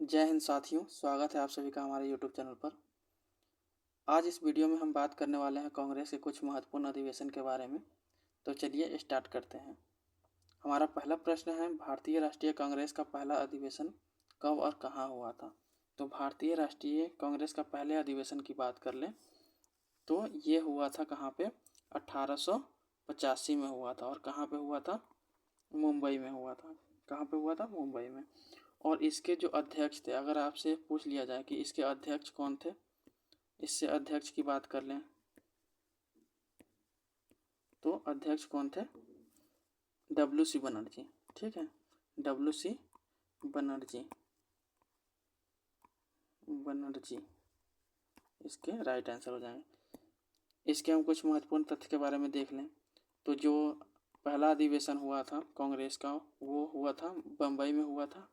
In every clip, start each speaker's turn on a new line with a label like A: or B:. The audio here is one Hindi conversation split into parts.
A: जय हिंद साथियों, स्वागत है आप सभी का हमारे यूट्यूब चैनल पर। आज इस वीडियो में हम बात करने वाले हैं कांग्रेस के कुछ महत्वपूर्ण अधिवेशन के बारे में। तो चलिए स्टार्ट करते हैं। हमारा पहला प्रश्न है, भारतीय राष्ट्रीय कांग्रेस का पहला अधिवेशन कब और कहाँ हुआ था। तो भारतीय राष्ट्रीय कांग्रेस का पहले अधिवेशन की बात कर लें तो ये हुआ था कहाँ पे, 1885 में हुआ था। और कहाँ पे हुआ था? मुंबई में हुआ था। कहाँ पे हुआ था? मुंबई में। और इसके जो अध्यक्ष थे, अगर आपसे पूछ लिया जाए कि इसके अध्यक्ष कौन थे, इससे अध्यक्ष की बात कर लें तो अध्यक्ष कौन थे? WC बनर्जी। ठीक है, WC बनर्जी इसके राइट आंसर हो जाएंगे। इसके हम कुछ महत्वपूर्ण तथ्य के बारे में देख लें तो जो पहला अधिवेशन हुआ था कांग्रेस का वो हुआ था बम्बई में हुआ था।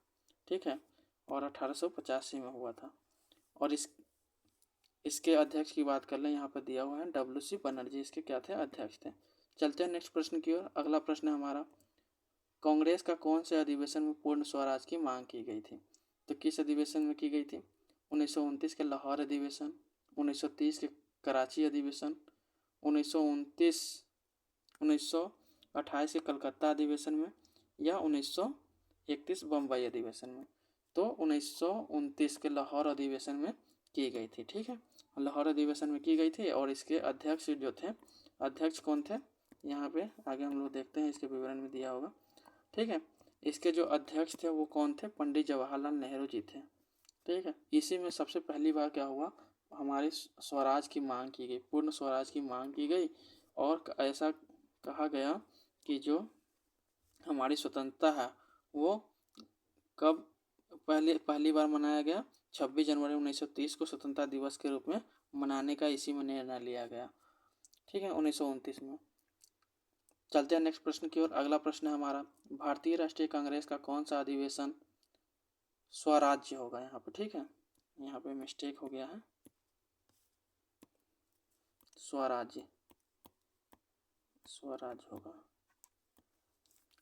A: ठीक है, और 1885 में हुआ था। और इसके अध्यक्ष की बात कर लें, यहाँ पर दिया हुआ है WC बनर्जी इसके क्या थे? अध्यक्ष थे। चलते हैं नेक्स्ट प्रश्न की ओर। अगला प्रश्न है हमारा, कांग्रेस का कौन से अधिवेशन में पूर्ण स्वराज की मांग की गई थी। तो किस अधिवेशन में की गई थी? 1929 के लाहौर अधिवेशन, 1930 के कराची अधिवेशन, 1928 के कलकत्ता अधिवेशन में, या 1931 बम्बई अधिवेशन में। तो 1929 के लाहौर अधिवेशन में की गई थी। ठीक है, लाहौर अधिवेशन में की गई थी। और इसके अध्यक्ष जो थे, अध्यक्ष कौन थे यहाँ पे आगे हम लोग देखते हैं, इसके विवरण में दिया होगा। ठीक है, इसके जो अध्यक्ष थे वो कौन थे? पंडित जवाहरलाल नेहरू जी थे। ठीक है, इसी में सबसे पहली बार क्या हुआ, हमारी स्वराज की मांग की गई, पूर्ण स्वराज की मांग की गई। और ऐसा कहा गया कि जो हमारी स्वतंत्रता है वो कब पहली बार मनाया गया? 26 जनवरी 1930 को स्वतंत्रता दिवस के रूप में मनाने का इसी में निर्णय लिया गया। ठीक है, 1929 में। चलते हैं नेक्स्ट प्रश्न की ओर। अगला प्रश्न है हमारा, भारतीय राष्ट्रीय कांग्रेस का कौन सा अधिवेशन स्वराज्य होगा यहाँ पे। ठीक है, यहाँ पे मिस्टेक हो गया है, स्वराज्य होगा।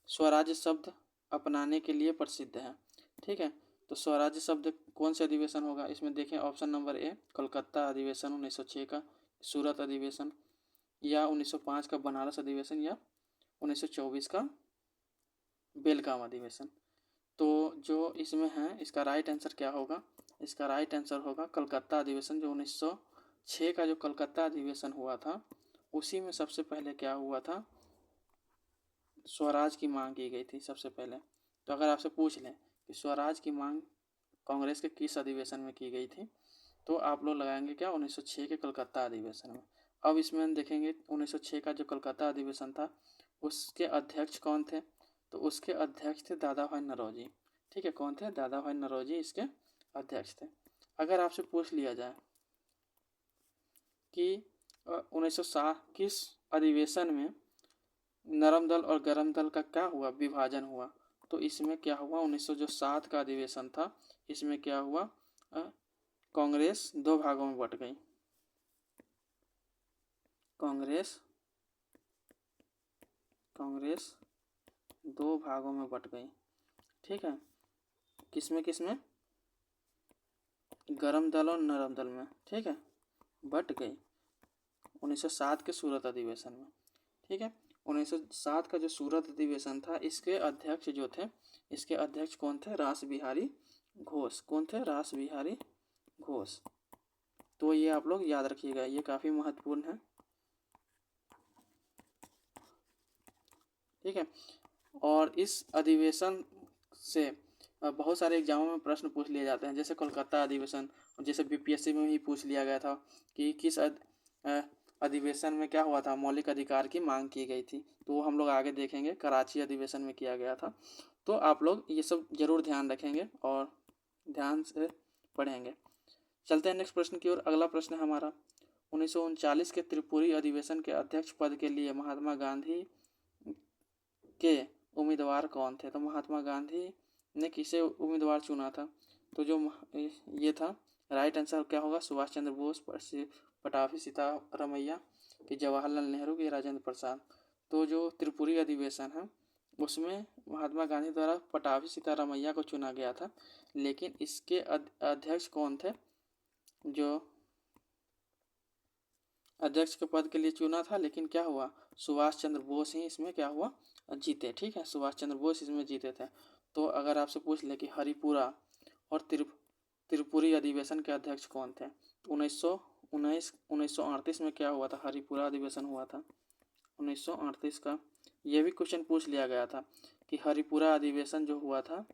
A: स्वराज्य शब्द अपनाने के लिए प्रसिद्ध है। ठीक है, तो स्वराज्य शब्द कौन से अधिवेशन होगा? इसमें देखें ऑप्शन नंबर ए, कलकत्ता अधिवेशन 1906 का, सूरत अधिवेशन, या 1905 का बनारस अधिवेशन, या 1924 का बेलगाम अधिवेशन। तो जो इसमें है इसका राइट आंसर क्या होगा? इसका राइट आंसर होगा कलकत्ता अधिवेशन। जो 1906 का जो कलकत्ता अधिवेशन हुआ था उसी में सबसे पहले क्या हुआ था? स्वराज की मांग की गई थी सबसे पहले। तो अगर आपसे पूछ लें कि स्वराज की मांग कांग्रेस के किस अधिवेशन में की गई थी, तो आप लोग लगाएंगे क्या? 1906 के कलकत्ता अधिवेशन में। अब इसमें हम देखेंगे 1906 का जो कलकत्ता अधिवेशन था उसके अध्यक्ष कौन थे? तो उसके अध्यक्ष थे दादा भाई नौरोजी। ठीक है, कौन थे? दादा भाई नौरोजी इसके अध्यक्ष थे। अगर आपसे पूछ लिया जाए कि 1907 किस अधिवेशन में नरम दल और गरम दल का क्या हुआ? विभाजन हुआ। तो इसमें क्या हुआ? 1907 का अधिवेशन था, इसमें क्या हुआ? कांग्रेस दो भागों में बट गई। कांग्रेस दो भागों में बट गई। ठीक है, किसमें किसमें? गरम दल और नरम दल में। ठीक है, बट गई 1907 के सूरत अधिवेशन में। ठीक है, 1907 का जो सूरत अधिवेशन था इसके अध्यक्ष जो थे, इसके अध्यक्ष कौन थे? रास बिहारी घोष। कौन थे? रास बिहारी घोष। तो ये आप लोग याद रखिएगा, ये काफ़ी महत्वपूर्ण है। ठीक है, और इस अधिवेशन से बहुत सारे एग्जामों में प्रश्न पूछ लिए जाते हैं, जैसे कोलकाता अधिवेशन, जैसे BPSC में भी पूछ लिया गया था कि किस अधिवेशन में क्या हुआ था? मौलिक अधिकार की मांग की गई थी। तो वो हम लोग आगे देखेंगे, कराची अधिवेशन में किया गया था। तो आप लोग ये सब जरूर ध्यान रखेंगे और ध्यान से पढ़ेंगे। चलते हैं नेक्स्ट प्रश्न की ओर। अगला प्रश्न है हमारा, 1939 के त्रिपुरी अधिवेशन के अध्यक्ष पद के लिए महात्मा गांधी के उम्मीदवार कौन थे? तो महात्मा गांधी ने किसे उम्मीदवार चुना था? तो जो ये था, राइट आंसर क्या होगा? सुभाष चंद्र बोस, पटाभी सीतारमैया, कि जवाहरलाल नेहरू, की राजेंद्र प्रसाद। तो जो त्रिपुरी अधिवेशन है उसमें महात्मा गांधी द्वारा पटाभी सीतारामैया को चुना गया था, लेकिन इसके अध्यक्ष कौन थे? जो अध्यक्ष के पद के लिए चुना था, लेकिन क्या हुआ, सुभाष चंद्र बोस ही इसमें क्या हुआ, जीते। ठीक है, सुभाष चंद्र बोस इसमें जीते थे। तो अगर आपसे पूछ ले कि हरिपुरा और त्रिपुरी अधिवेशन के अध्यक्ष कौन थे, तो 1938 में क्या हुआ था, हरिपुरा अधिवेशन हुआ था 1938 का। यह भी क्वेश्चन पूछ लिया गया था कि हरिपुरा अधिवेशन जो हुआ था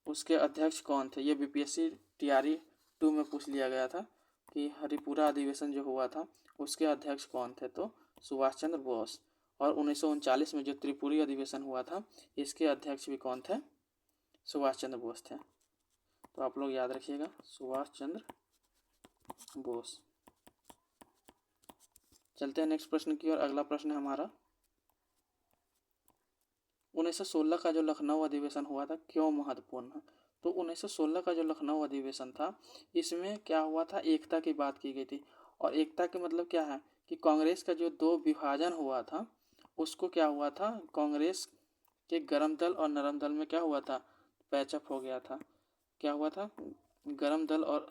A: उसके अध्यक्ष कौन थे। ये बीपीएससी टीआरई 2 में पूछ लिया गया था कि हरिपुरा अधिवेशन जो हुआ था उसके अध्यक्ष कौन थे, तो सुभाष चंद्र बोस। और 1939 में जो त्रिपुरी अधिवेशन हुआ था इसके अध्यक्ष भी कौन थे, सुभाष चंद्र बोस थे। तो आप लोग याद रखिएगा, सुभाष चंद्र बोस। चलते हैं नेक्स्ट प्रश्न की ओर। अगला प्रश्न है हमारा, 1916 का जो लखनऊ अधिवेशन हुआ था क्यों महत्वपूर्ण है? तो 1916 का जो लखनऊ अधिवेशन था इसमें क्या हुआ था, एकता की बात की गई थी। और एकता के मतलब क्या है कि कांग्रेस का जो दो विभाजन हुआ था उसको क्या हुआ था, कांग्रेस के गरम दल और नरम दल में क्या हुआ था, पैचअप हो गया था। क्या हुआ था, गरम दल और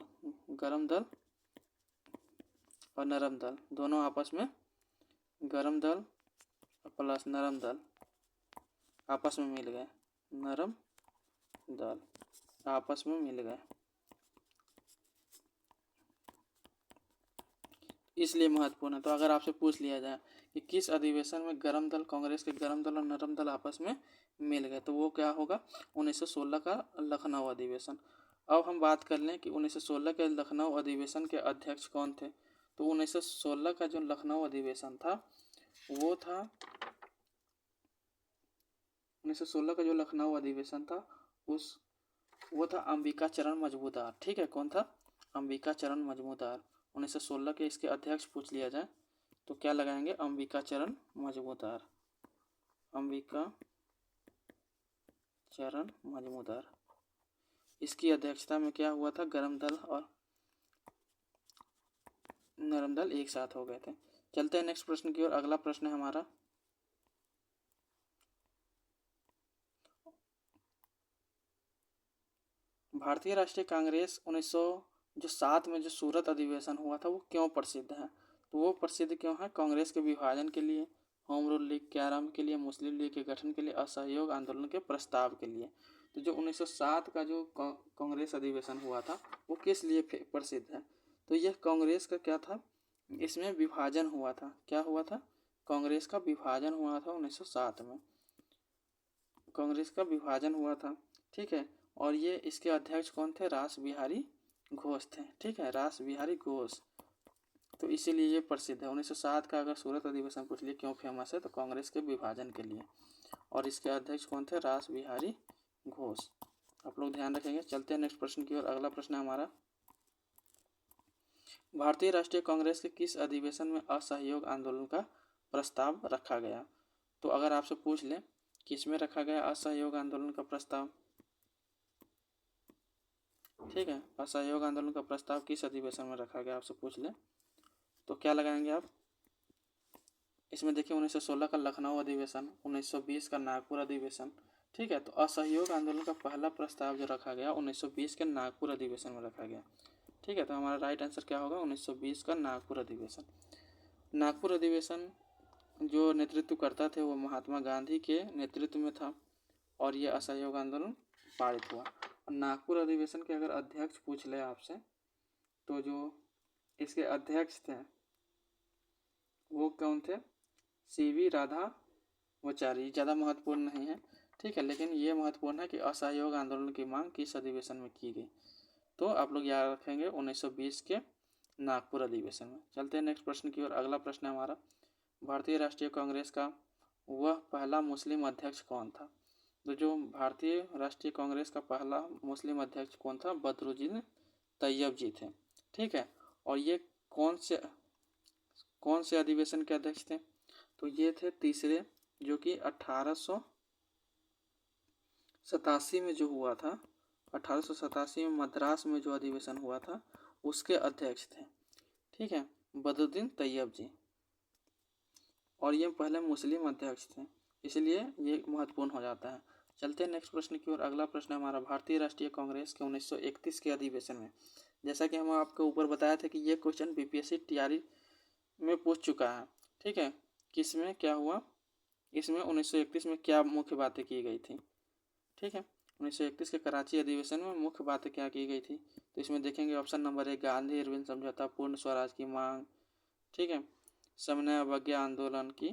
A: नरम दल दोनों आपस में, गरम दल प्लस नरम दल आपस में मिल गए, नरम दल आपस में मिल गए, इसलिए महत्वपूर्ण है। तो अगर आपसे पूछ लिया जाए कि किस अधिवेशन में गरम दल, कांग्रेस के गरम दल और नरम दल आपस में मिल गए, तो वो क्या होगा, 1916 का लखनऊ अधिवेशन। अब हम बात कर लें कि 1916 के लखनऊ अधिवेशन के अध्यक्ष कौन थे। तो 1916 का जो लखनऊ अधिवेशन था वो था, 1916 का जो लखनऊ अधिवेशन था वो था अंबिका चरण मजमूदार। ठीक है, कौन था, अंबिका चरण मजमूदार। 1916 के इसके अध्यक्ष पूछ लिया जाए तो क्या लगाएंगे, अंबिका चरण मजमूदार, अंबिका चरण मजमूदार। इसकी अध्यक्षता में क्या हुआ था, गरम दल और नरम दल एक साथ हो गए थे। चलते हैं नेक्स्ट प्रश्न की ओर। अगला प्रश्न है हमारा, भारतीय राष्ट्रीय कांग्रेस 1907 में जो सूरत अधिवेशन हुआ था वो क्यों प्रसिद्ध है? तो वो प्रसिद्ध क्यों है, कांग्रेस के विभाजन के लिए, होम रूल लीग के आरंभ के लिए, मुस्लिम लीग के गठन के लिए, असहयोग आंदोलन के प्रस्ताव के लिए। तो जो 1907 का जो कांग्रेस अधिवेशन हुआ था वो किस लिए प्रसिद्ध है, तो यह कांग्रेस का क्या था, इसमें विभाजन हुआ था। क्या हुआ था, कांग्रेस का विभाजन हुआ था 1907 में, कांग्रेस का विभाजन हुआ था। ठीक है, और ये इसके अध्यक्ष कौन थे, रास बिहारी घोष थे। ठीक है, रास बिहारी घोष, तो इसीलिए ये प्रसिद्ध है। 1907 का अगर सूरत अधिवेशन पूछ लिए क्यों फेमस है, तो कांग्रेस के विभाजन के लिए, और इसके अध्यक्ष कौन थे, रास बिहारी घोष। आप लोग ध्यान रखेंगे। चलते हैं नेक्स्ट प्रश्न की ओर। अगला प्रश्न है हमारा, भारतीय राष्ट्रीय कांग्रेस के किस अधिवेशन में असहयोग आंदोलन का प्रस्ताव रखा गया? तो अगर आपसे पूछ ले किस में रखा गया असहयोग आंदोलन का प्रस्ताव, ठीक है, असहयोग आंदोलन का प्रस्ताव किस अधिवेशन में रखा गया आपसे पूछ ले तो क्या लगाएंगे आप, इसमें देखिए 1916 का लखनऊ अधिवेशन, 1920 का नागपुर अधिवेशन। ठीक है, तो असहयोग आंदोलन का पहला प्रस्ताव जो रखा गया 1920 के नागपुर अधिवेशन में रखा गया। ठीक है, तो हमारा राइट आंसर क्या होगा, 1920 का नागपुर अधिवेशन। नागपुर अधिवेशन जो नेतृत्व करता थे वो महात्मा गांधी के नेतृत्व में था और ये असहयोग आंदोलन पारित हुआ। नागपुर अधिवेशन के अगर अध्यक्ष पूछ ले आपसे तो जो इसके अध्यक्ष थे वो कौन थे, सीवी राधावचारी। ज़्यादा महत्वपूर्ण नहीं है, ठीक है, लेकिन ये महत्वपूर्ण है कि असहयोग आंदोलन की मांग किस अधिवेशन में की गई, तो आप लोग याद रखेंगे 1920 के नागपुर अधिवेशन में। चलते हैं नेक्स्ट प्रश्न की ओर। अगला प्रश्न है हमारा, भारतीय राष्ट्रीय कांग्रेस का वह पहला मुस्लिम अध्यक्ष कौन था? तो जो भारतीय राष्ट्रीय कांग्रेस का पहला मुस्लिम अध्यक्ष कौन था, बदरुद्दीन तैयब जी थे। ठीक है, और ये कौन से अधिवेशन के अध्यक्ष थे, तो ये थे तीसरे, जो कि 1887 में जो हुआ था, 1887 में मद्रास में जो अधिवेशन हुआ था उसके अध्यक्ष थे। ठीक है, बदरुद्दीन तैयब जी, और ये पहले मुस्लिम अध्यक्ष थे। इसलिए ये महत्वपूर्ण हो जाता है। चलते हैं नेक्स्ट प्रश्न की ओर। अगला प्रश्न है हमारा, भारतीय राष्ट्रीय कांग्रेस के 1931 के अधिवेशन में, जैसा कि हम आपको ऊपर बताया था कि ये क्वेश्चन बीपीएससी टीआरई में पूछ चुका है, ठीक है। किसमें क्या हुआ, इसमें 1931 में क्या मुख्य बातें की गई थी, ठीक है। 1931 के कराची अधिवेशन में मुख्य बातें क्या की गई थी, तो इसमें देखेंगे ऑप्शन नंबर 1 गांधी इरविन समझौता, पूर्ण स्वराज की मांग, ठीक है, समन्वय अवज्ञा आंदोलन की।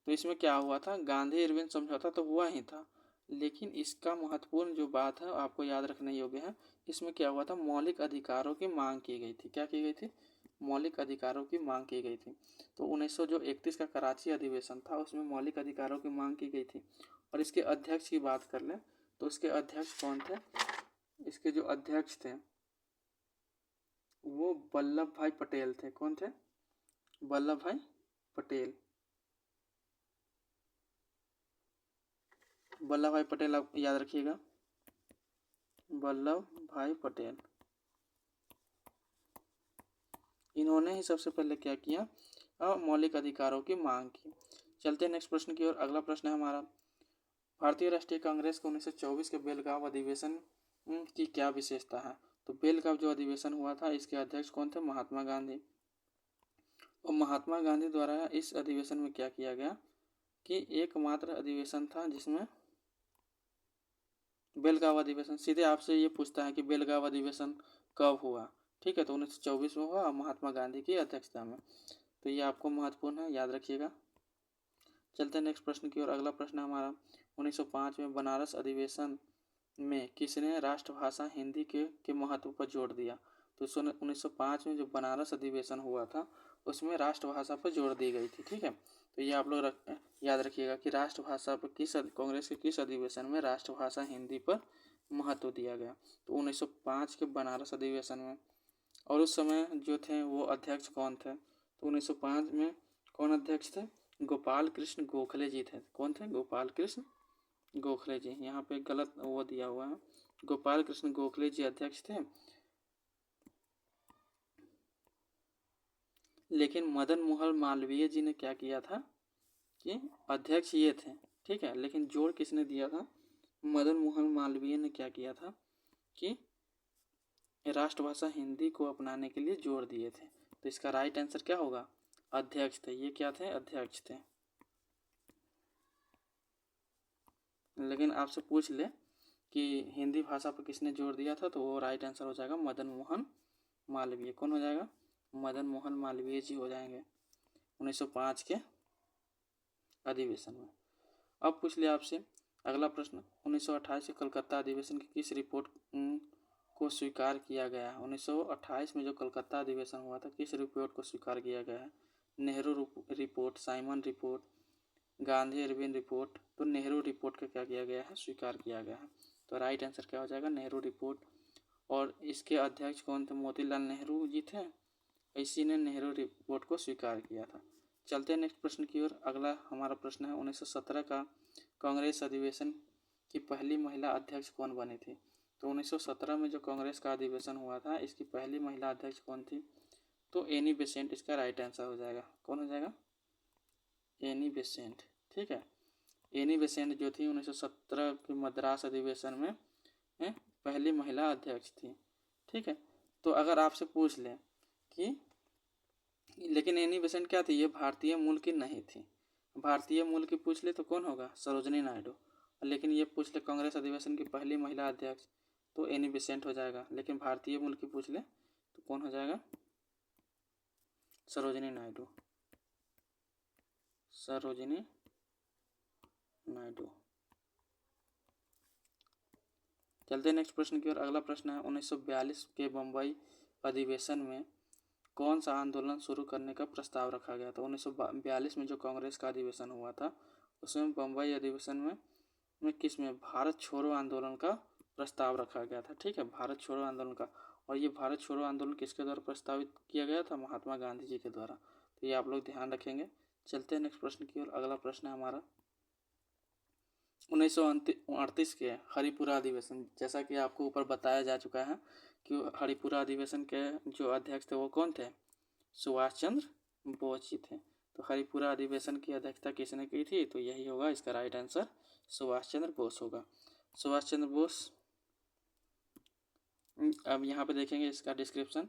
A: तो इसमें क्या हुआ था, गांधी इरविन समझौता तो हुआ ही था, लेकिन इसका महत्वपूर्ण जो बात है आपको याद रखने योग्य है, इसमें क्या हुआ था, मौलिक अधिकारों की मांग की गई थी। क्या की गई थी, मौलिक अधिकारों की मांग की गई थी। तो 1931 का कराची अधिवेशन था, उसमें मौलिक अधिकारों की मांग की गई थी। और इसके अध्यक्ष की बात कर लें तो इसके अध्यक्ष कौन थे, इसके जो अध्यक्ष थे वो वल्लभ भाई पटेल थे। कौन थे, वल्लभ भाई पटेल। वल्लभ भाई पटेल आप याद रखिएगा, वल्लभ भाई पटेल। इन्होंने ही सबसे पहले क्या किया, मौलिक अधिकारों की मांग की। चलते हैं नेक्स्ट प्रश्न की ओर। अगला प्रश्न है हमारा, भारतीय राष्ट्रीय कांग्रेस के 1924 के बेलगांव अधिवेशन की क्या विशेषता है। तो बेलगांव जो अधिवेशन हुआ था, इसके अध्यक्ष कौन थे, महात्मा गांधी। और महात्मा गांधी द्वारा इस अधिवेशन में क्या किया गया कि एकमात्र अधिवेशन था जिसमें, बेलगांव अधिवेशन सीधे आपसे ये पूछता है कि बेलगांव अधिवेशन कब हुआ, ठीक है। तो 1924 में हुआ, महात्मा गांधी की अध्यक्षता में। तो ये आपको महत्वपूर्ण है, याद रखिएगा। चलते हैं नेक्स्ट प्रश्न की ओर। अगला प्रश्न हमारा, 1905 में बनारस अधिवेशन में किसने राष्ट्रभाषा हिंदी के महत्व पर जोर दिया। तो 1905 में जो बनारस अधिवेशन हुआ था उसमें राष्ट्रभाषा पर जोर दी गई थी, ठीक है। तो ये आप लोग याद रखिएगा कि राष्ट्रभाषा पर कांग्रेस के किस अधिवेशन में राष्ट्रभाषा हिंदी पर महत्व दिया गया। तो 1905 के बनारस अधिवेशन में। और उस समय जो थे वो अध्यक्ष कौन थे, तो 1905 में कौन अध्यक्ष थे, गोपाल कृष्ण गोखले जी थे। कौन थे, गोपाल कृष्ण गोखले जी। यहाँ पे गलत वो दिया हुआ है, गोपाल कृष्ण गोखले जी अध्यक्ष थे। लेकिन मदन मोहन मालवीय जी ने क्या किया था कि अध्यक्ष ये थे, ठीक है, लेकिन जोर किसने दिया था, मदन मोहन मालवीय ने क्या किया था कि राष्ट्रभाषा हिंदी को अपनाने के लिए जोर दिए थे। तो इसका राइट आंसर क्या होगा, अध्यक्ष थे। ये क्या थे, अध्यक्ष थे। लेकिन आपसे पूछ ले कि हिंदी भाषा पर किसने जोर दिया था, तो वो राइट आंसर हो जाएगा मदन मोहन मालवीय। कौन हो जाएगा, मदन मोहन मालवीय जी हो जाएंगे 1905 के अधिवेशन में। अब पूछ लिया आपसे अगला प्रश्न, 1928 के कलकत्ता अधिवेशन की किस रिपोर्ट को स्वीकार किया गया है। 1928 में जो कलकत्ता अधिवेशन हुआ था, किस रिपोर्ट को स्वीकार किया गया है, Nehru report, Simon report, Gandhi Irwin report. तो नेहरू रिपोर्ट का क्या किया गया है, स्वीकार किया गया है। तो राइट आंसर क्या हो जाएगा, नेहरू रिपोर्ट। और इसके अध्यक्ष कौन थे, मोतीलाल नेहरू जी थे। इसी ने नेहरू रिपोर्ट को स्वीकार किया था। चलते हैं नेक्स्ट प्रश्न की ओर। अगला हमारा प्रश्न है, 1917 का कांग्रेस अधिवेशन की पहली महिला अध्यक्ष कौन बनी थी। तो 1917 में जो कांग्रेस का अधिवेशन हुआ था, इसकी पहली महिला अध्यक्ष कौन थी, तो एनी बेसेंट इसका राइट आंसर हो जाएगा। कौन हो जाएगा, एनी बेसेंट, ठीक है। एनी बेसेंट जो थी 1917 के मद्रास अधिवेशन में पहली महिला अध्यक्ष थी, ठीक है। तो अगर आपसे पूछ लें कि लेकिन एनी बेसेंट क्या थी, ये भारतीय मूल की नहीं थी। भारतीय मूल की पूछ ले तो कौन होगा, सरोजनी नायडू। लेकिन ये पूछ ले कांग्रेस अधिवेशन की पहली महिला अध्यक्ष, तो एनी बेसेंट हो जाएगा। लेकिन भारतीय मूल की पूछ ले तो कौन हो जाएगा, सरोजनी नायडू, सरोजनी नायडू। चलते नेक्स्ट प्रश्न की ओर। अगला प्रश्न है, 1942 के बम्बई अधिवेशन में कौन सा आंदोलन शुरू करने का प्रस्ताव रखा गया था। 1942 में जो कांग्रेस का अधिवेशन हुआ था, उसमें बम्बई अधिवेशन में किस में भारत छोड़ो आंदोलन का प्रस्ताव रखा गया था, ठीक है, भारत छोड़ो आंदोलन का। और ये भारत छोड़ो आंदोलन किसके द्वारा प्रस्तावित किया गया था, महात्मा गांधी जी के द्वारा। तो ये आप लोग ध्यान रखेंगे। चलते हैं नेक्स्ट प्रश्न की ओर। अगला प्रश्न है हमारा, 1938 के हरिपुरा अधिवेशन, जैसा कि आपको ऊपर बताया जा चुका है कि हरिपुरा अधिवेशन के जो अध्यक्ष थे वो कौन थे, सुभाष चंद्र बोस जी थे। तो हरिपुरा अधिवेशन की अध्यक्षता किसने की थी? तो यही होगा इसका राइट आंसर, सुभाष चंद्र बोस होगा। सुभाष चंद्र बोस। अब यहाँ पे देखेंगे इसका डिस्क्रिप्शन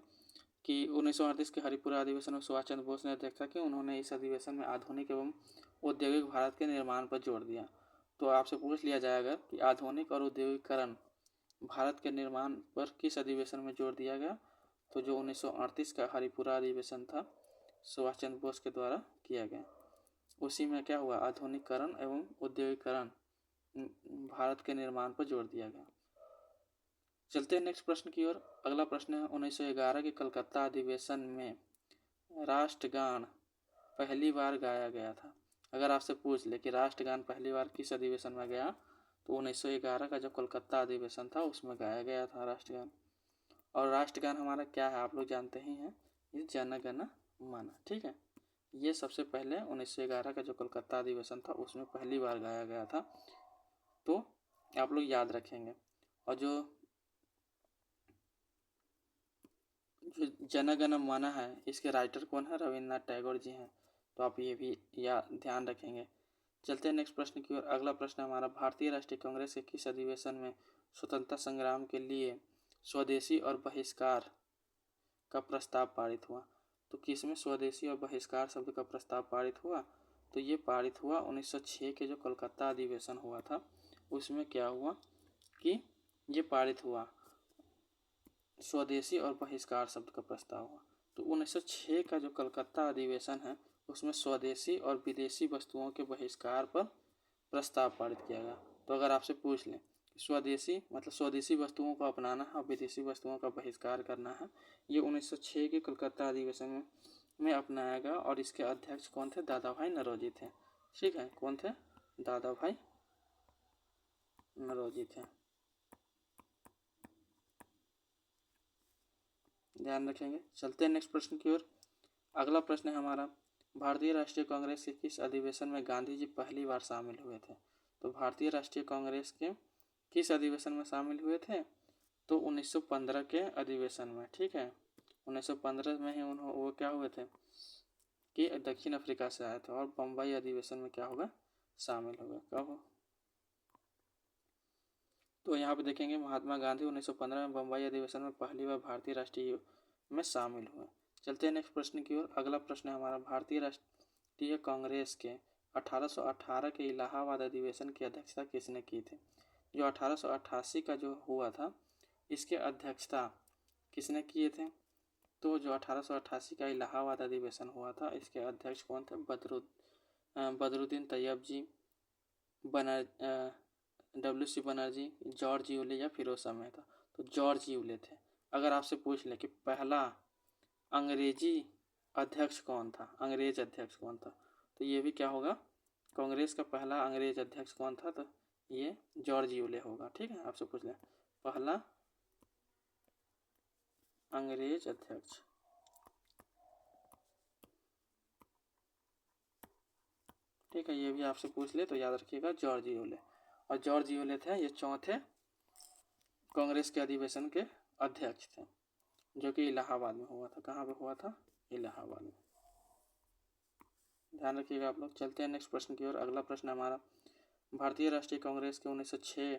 A: कि 1938 के हरिपुरा अधिवेशन में सुभाष चंद्र बोस ने अध्यक्षता की। उन्होंने इस अधिवेशन में आधुनिक एवं औद्योगिक भारत के निर्माण पर जोर दिया। तो आपसे पूछ लिया जाएगा कि आधुनिक और औद्योगिकरण भारत के निर्माण पर किस अधिवेशन में जोर दिया गया? तो जो 1938 का हरिपुरा अधिवेशन था, सुभाष चंद्र बोस के द्वारा किया गया, उसी में क्या हुआ? आधुनिकीकरण एवं औद्योगिकरण भारत के निर्माण पर जोर दिया गया। चलते हैं नेक्स्ट प्रश्न की ओर। अगला प्रश्न है 1911 के कलकत्ता अधिवेशन में राष्ट्रगान पहली बार गाया गया था। अगर आपसे पूछ ले कि राष्ट्रगान पहली बार किस अधिवेशन में गया, तो 1911 का जो कलकत्ता अधिवेशन था उसमें गाया गया था राष्ट्रगान। और राष्ट्रगान हमारा क्या है आप लोग जानते ही हैं, ये जन गण मन। ठीक है, ये सबसे पहले 1911 का जो कलकत्ता अधिवेशन था उसमें पहली बार गाया गया था, तो आप लोग याद रखेंगे। और जो जन गण मन है इसके राइटर कौन है? रविन्द्रनाथ टैगोर जी हैं, तो आप ये भी ध्यान रखेंगे। चलते हैं नेक्स्ट प्रश्न की ओर। अगला प्रश्न हमारा भारतीय राष्ट्रीय कांग्रेस के किस अधिवेशन में स्वतंत्रता संग्राम के लिए स्वदेशी और बहिष्कार का प्रस्ताव पारित हुआ? तो किसमें स्वदेशी और बहिष्कार शब्द का प्रस्ताव पारित हुआ? तो ये पारित हुआ 1906 के जो कलकत्ता अधिवेशन हुआ था उसमें क्या हुआ कि ये पारित हुआ, स्वदेशी और बहिष्कार शब्द का प्रस्ताव हुआ। तो 1906 का जो कलकत्ता अधिवेशन है उसमें स्वदेशी और विदेशी वस्तुओं के बहिष्कार पर प्रस्ताव पारित किया गया। तो अगर आपसे पूछ लें स्वदेशी मतलब स्वदेशी वस्तुओं को अपनाना है और विदेशी वस्तुओं का बहिष्कार करना है, ये 1906 के कलकत्ता अधिवेशन में अपनाया गया। और इसके अध्यक्ष कौन थे? दादा भाई नौरोजी थे। ठीक है, कौन थे? दादा भाई नौरोजी थे, ध्यान रखेंगे। चलते हैं नेक्स्ट प्रश्न की ओर। अगला प्रश्न है हमारा भारतीय राष्ट्रीय कांग्रेस के किस अधिवेशन में गांधी जी पहली बार शामिल हुए थे? तो भारतीय राष्ट्रीय कांग्रेस के किस अधिवेशन में शामिल हुए थे? तो 1915 के अधिवेशन में। ठीक है, 1915 में ही वो क्या हुए थे कि दक्षिण अफ्रीका से आए थे और बम्बई अधिवेशन में क्या होगा? शामिल होगा। कब? तो यहाँ पे देखेंगे महात्मा गांधी 1915 में बम्बई अधिवेशन में पहली बार भारतीय राष्ट्रीय में शामिल हुए। चलते हैं नेक्स्ट प्रश्न की ओर। अगला प्रश्न है हमारा भारतीय राष्ट्रीय कांग्रेस के 1818 के इलाहाबाद अधिवेशन की अध्यक्षता किसने की थी? जो 1888 का जो हुआ था इसके अध्यक्षता किसने किए थे? तो जो 1888 का इलाहाबाद अधिवेशन हुआ था इसके अध्यक्ष कौन थे? बदरुद्दीन तैयब जी, WC बनर्जी, जॉर्ज यूले या फिरोज शाह मेहता। तो जॉर्ज यूले थे। अगर आपसे पूछ ले कि पहला अंग्रेजी अध्यक्ष कौन था, अंग्रेज अध्यक्ष कौन था, तो ये भी क्या होगा? कांग्रेस का पहला अंग्रेज अध्यक्ष कौन था? तो ये जॉर्ज यूले होगा। ठीक है, आपसे पूछ ले पहला अंग्रेज अध्यक्ष। ठीक है, ये भी आपसे पूछ ले तो याद रखिएगा जॉर्ज यूले। और जॉर्ज यूले थे ये चौथे कांग्रेस के अधिवेशन के अध्यक्ष थे जो कि इलाहाबाद में हुआ था। कहाँ पे हुआ था? इलाहाबाद में, ध्यान रखिएगा आप लोग। चलते हैं नेक्स्ट प्रश्न की ओर। अगला प्रश्न हमारा भारतीय राष्ट्रीय कांग्रेस के 1906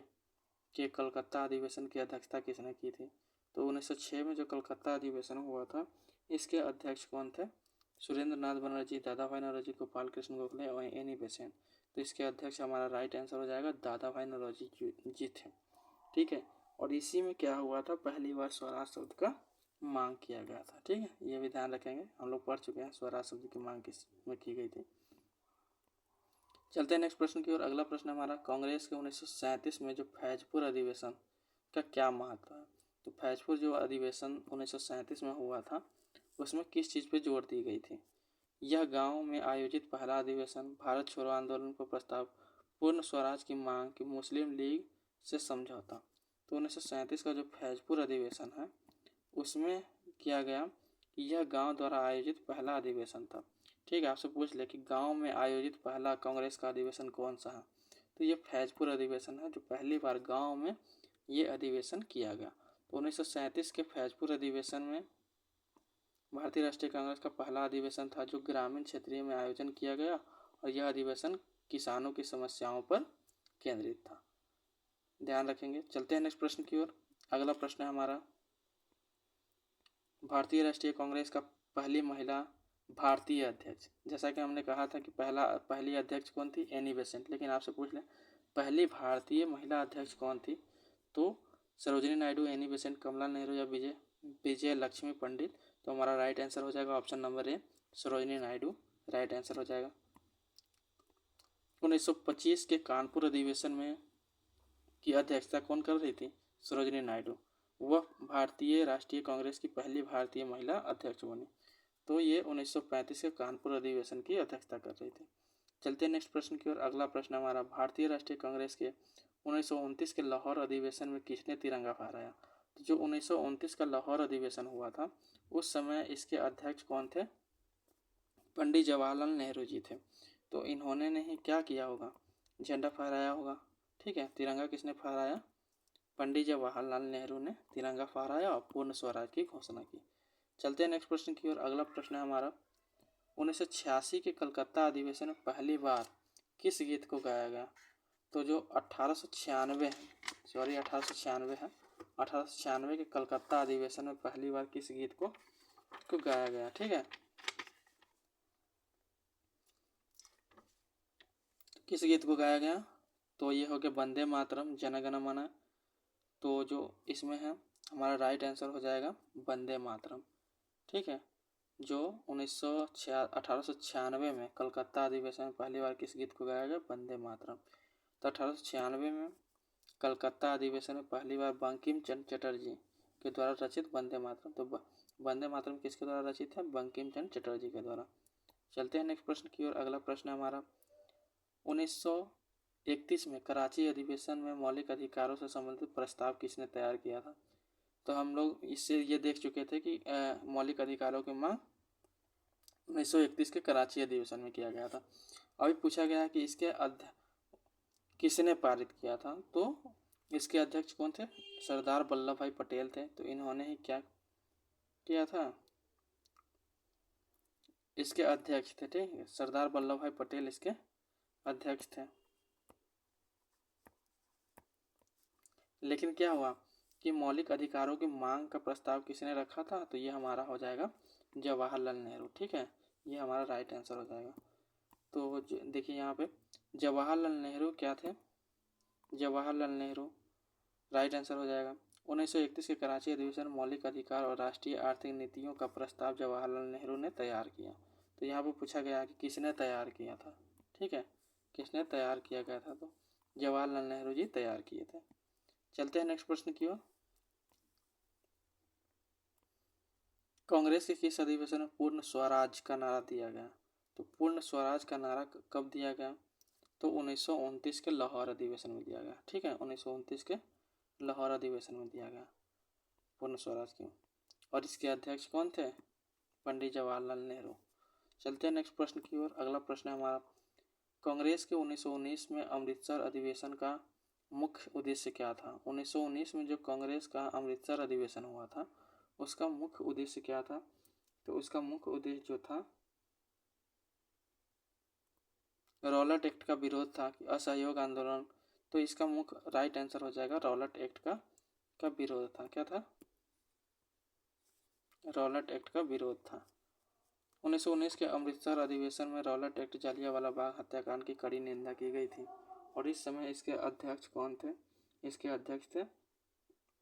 A: के कलकत्ता अधिवेशन की अध्यक्षता किसने की थी? तो 1906 में जो कलकत्ता अधिवेशन हुआ था इसके अध्यक्ष कौन थे? सुरेंद्र नाथ बनर्जी, दादा भाई नौरोजी, गोपाल कृष्ण गोखले और एनी बेसेंट। तो इसके अध्यक्ष हमारा राइट आंसर हो जाएगा दादा भाई नौरोजी जी थे। ठीक है, और इसी में क्या हुआ था? पहली बार स्वराज शब्द का मांग किया गया था। ठीक है, ये भी ध्यान रखेंगे, हम लोग पढ़ चुके हैं स्वराज शब्द की मांग किस में की गई थी। चलते हैं नेक्स्ट प्रश्न की ओर। अगला प्रश्न हमारा कांग्रेस के 1937 में जो फैजपुर अधिवेशन का क्या महत्व है? तो फैजपुर जो अधिवेशन 1937 में हुआ था उसमें किस चीज़ पे जोर दी गई थी? यह गांव में आयोजित पहला अधिवेशन, भारत छोड़ो आंदोलन पर प्रस्ताव, पूर्ण स्वराज की मांग की मुस्लिम लीग से समझौता। तो 1937 का जो फैजपुर अधिवेशन है उसमें किया गया कि यह गांव द्वारा आयोजित पहला अधिवेशन था। ठीक है, आपसे पूछ ले कि गांव में आयोजित पहला कांग्रेस का अधिवेशन कौन सा है? तो ये फैजपुर अधिवेशन है जो पहली बार गांव में ये अधिवेशन किया गया। तो 1937 के फैजपुर अधिवेशन में भारतीय राष्ट्रीय कांग्रेस का पहला अधिवेशन था जो ग्रामीण क्षेत्रीय में आयोजन किया गया और यह अधिवेशन किसानों की समस्याओं पर केंद्रित था। ध्यान रखेंगे। चलते हैं नेक्स्ट प्रश्न की ओर। अगला प्रश्न है हमारा, भारतीय राष्ट्रीय कांग्रेस का पहली महिला भारतीय अध्यक्ष। जैसा कि हमने कहा था कि पहली अध्यक्ष कौन थी, एनी बेसेंट, लेकिन आपसे पूछ लें पहली भारतीय महिला अध्यक्ष कौन थी, तो सरोजिनी नायडू, एनी बेसेंट, कमला नेहरू या विजय लक्ष्मी पंडित। तो हमारा राइट आंसर हो जाएगा option number A, Sarojini Naidu right answer हो जाएगा। 1925 के कानपुर अधिवेशन में की अध्यक्षता कौन कर रही थी, सरोजिनी नायडू। वह भारतीय राष्ट्रीय कांग्रेस की पहली भारतीय महिला अध्यक्ष बनी। तो ये 1935 के कानपुर अधिवेशन की अध्यक्षता कर रही थी। चलते हैं नेक्स्ट प्रश्न की ओर। अगला प्रश्न हमारा, भारतीय राष्ट्रीय कांग्रेस के 1929 के लाहौर अधिवेशन में किसने तिरंगा फहराया। तो जो 1929 का लाहौर अधिवेशन हुआ था उस समय इसके अध्यक्ष कौन थे, पंडित जवाहरलाल नेहरू जी थे। तो इन्होंने ने ही क्या किया होगा, झंडा फहराया होगा। ठीक है, तिरंगा किसने फहराया, पंडित जवाहरलाल नेहरू ने तिरंगा फहराया और पूर्ण स्वराज की घोषणा की। चलते हैं नेक्स्ट प्रश्न की ओर। अगला प्रश्न है हमारा, 1986 के कलकत्ता अधिवेशन में पहली बार किस गीत को गाया गया। तो जो 1896 के कलकत्ता अधिवेशन में पहली बार किस गीत को गाया गया। ठीक है, किस गीत को गाया गया, तो ये हो गया वंदे मातरम, जनगण मन। तो जो इसमें है हमारा राइट आंसर हो जाएगा वंदे मातरम। ठीक है, जो 1896 में कलकत्ता अधिवेशन में पहली बार किस गीत को गाया गया, वंदे मातरम। तो 1896 में कलकत्ता अधिवेशन में पहली बार बंकिम चंद्र चटर्जी के द्वारा रचित वंदे मातरम। तो वंदे मातरम किसके द्वारा रचित है, बंकिम चंद्र चटर्जी के द्वारा। चलते हैं नेक्स्ट प्रश्न की ओर। अगला प्रश्न है हमारा, 1931 में कराची अधिवेशन में मौलिक अधिकारों से संबंधित प्रस्ताव किसने तैयार किया था। तो हम लोग इससे ये देख चुके थे कि मौलिक अधिकारों की मांग 1931 के कराची अधिवेशन में किया गया था। अभी पूछा गया है कि इसके किसने पारित किया था। तो इसके अध्यक्ष कौन थे, सरदार वल्लभ भाई पटेल थे। तो इन्होंने ही क्या किया था, इसके अध्यक्ष थे। ठीक है, सरदार वल्लभ भाई पटेल इसके अध्यक्ष थे। लेकिन क्या हुआ कि मौलिक अधिकारों की मांग का प्रस्ताव किसने रखा था, तो ये हमारा हो जाएगा जवाहरलाल नेहरू। ठीक है, ये हमारा राइट आंसर हो जाएगा। तो देखिए यहाँ पे जवाहरलाल नेहरू क्या थे, जवाहरलाल नेहरू राइट आंसर हो जाएगा। 1931 के कराची अधिवेशन में मौलिक अधिकार और राष्ट्रीय आर्थिक नीतियों का प्रस्ताव जवाहरलाल नेहरू ने तैयार किया। तो यहाँ पे पूछा गया कि किसने तैयार किया था। ठीक है, किसने तैयार किया गया था, तो जवाहरलाल नेहरू जी तैयार किए थे। चलते हैं नेक्स्ट प्रश्न की ओर। कांग्रेस के किस अधिवेशन में पूर्ण स्वराज का नारा दिया गया। तो पूर्ण स्वराज का नारा कब दिया गया, तो 1929 के लाहौर अधिवेशन में दिया गया। ठीक है, 1929 के लाहौर अधिवेशन में दिया गया पूर्ण स्वराज की, और इसके अध्यक्ष कौन थे, पंडित जवाहरलाल नेहरू। चलते हैं नेक्स्ट प्रश्न की ओर। अगला प्रश्न है हमारा, कांग्रेस के 1919 में अमृतसर अधिवेशन का मुख्य उद्देश्य क्या था। 1919 में जो कांग्रेस का अमृतसर अधिवेशन हुआ था उसका मुख्य उद्देश्य क्या था। तो उसका मुख्य उद्देश्य जो था रॉलेट एक्ट का विरोध था, कि असहयोग आंदोलन। तो इसका मुख्य राइट आंसर हो जाएगा रॉलेट एक्ट का विरोध था। क्या था, रॉलेट एक्ट का विरोध था। 1919 के अमृतसर अधिवेशन में रॉलेट एक्ट, जालियांवाला बाग हत्याकांड की कड़ी निंदा की गई थी, और इस समय इसके अध्यक्ष कौन थे, इसके अध्यक्ष थे